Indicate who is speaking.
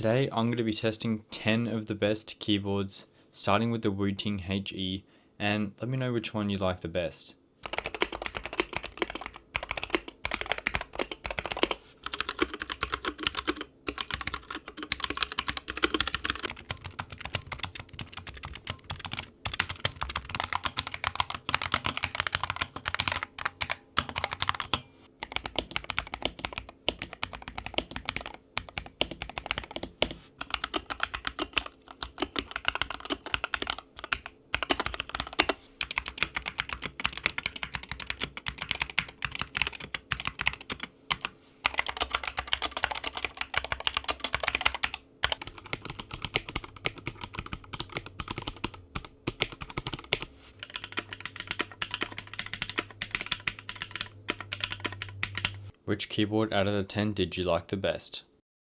Speaker 1: Today I'm going to be testing 10 of the best keyboards, starting with the Wooting HE, and let me know which one you like the best. Which keyboard out of the 10 did you like the best?